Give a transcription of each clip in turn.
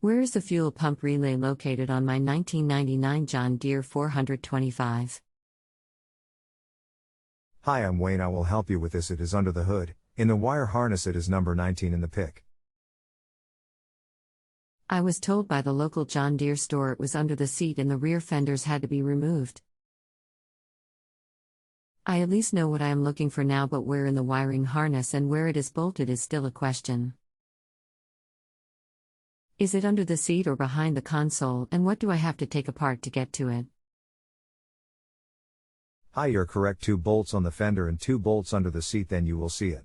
Where is the fuel pump relay located on my 1999 John Deere 425? Hi, I'm Wayne. I will help you with this. It is under the hood. In the wire harness it is number 19 in the pick. I was told by the local John Deere store it was under the seat and the rear fenders had to be removed. I at least know what I am looking for now, but where in the wiring harness and where it is bolted is still a question. Is it under the seat or behind the console, and what do I have to take apart to get to it? Hi, you're correct. 2 bolts on the fender and 2 bolts under the seat, then you will see it.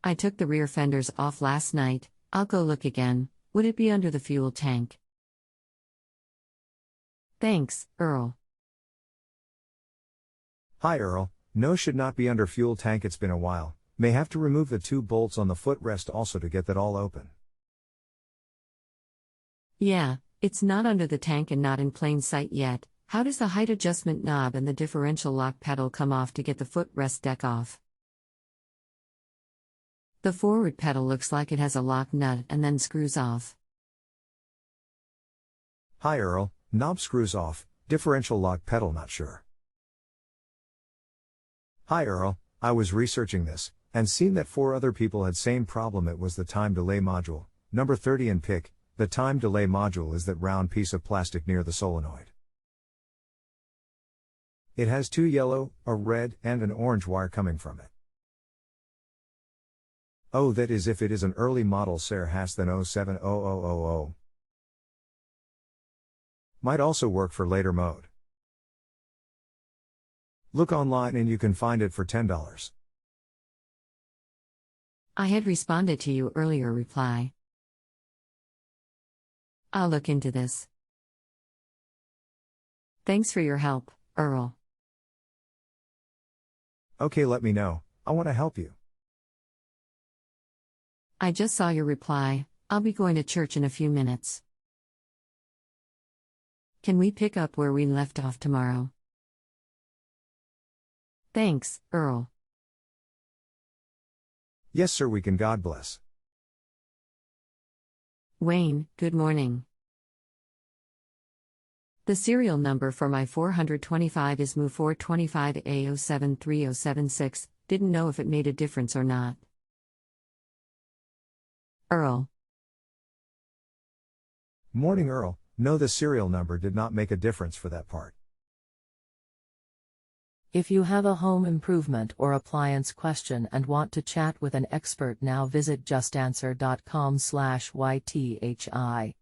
I took the rear fenders off last night. I'll go look again. Would it be under the fuel tank? Thanks, Earl. Hi Earl, no, should not be under fuel tank. It's been a while. May have to remove the 2 bolts on the footrest also to get that all open. Yeah, it's not under the tank and not in plain sight yet. How does the height adjustment knob and the differential lock pedal come off to get the footrest deck off? The forward pedal looks like it has a lock nut and then screws off. Hi Earl, knob screws off, differential lock pedal not sure. Hi Earl, I was researching this, and seen that 4 other people had same problem. It was the time delay module, number 30 in pick. The time delay module is that round piece of plastic near the solenoid. It has 2 yellow, a red, and an orange wire coming from it. Oh, that is if it is an early model SARE has then 070000. Might also work for later mode. Look online and you can find it for $10. I had responded to you earlier. Reply. I'll look into this. Thanks for your help, Earl. Okay, let me know. I want to help you. I just saw your reply. I'll be going to church in a few minutes. Can we pick up where we left off tomorrow? Thanks, Earl. Yes sir, we can. God bless. Wayne, good morning. The serial number for my 425 is MU425A073076. Didn't know if it made a difference or not. Earl. Morning Earl, no, the serial number did not make a difference for that part. If you have a home improvement or appliance question and want to chat with an expert now, visit JustAnswer.com/YTHI.